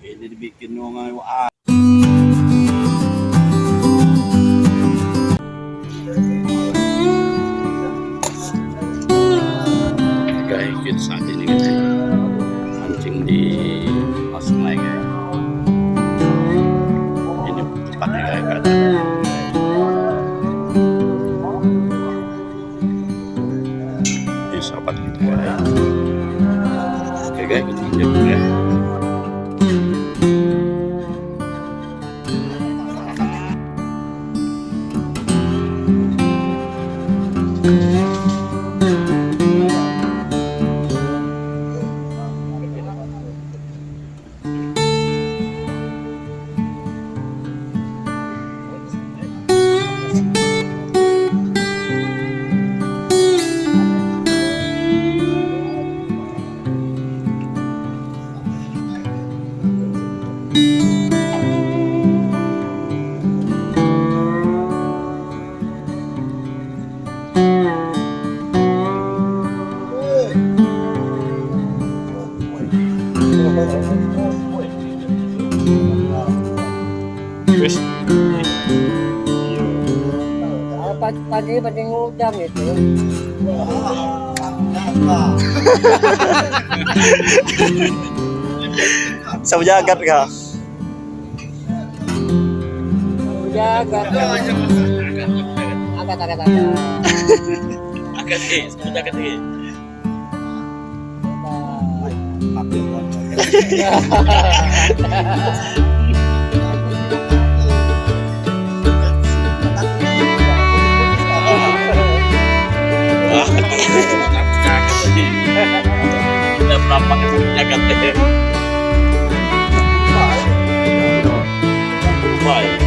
Ini dibikin nungan wah. Guys, kita saat ini kita mancing di Sungai guys. Ini tempatnya kayak kata. Ini sahabat kita guys. Oke guys, kita lanjut ya. Wes. Pancing udang itu. Sama jagat kah? Jagat. Agak. Agak deh, sebut agak deh. Udah berapa kali jagat deh. Bye.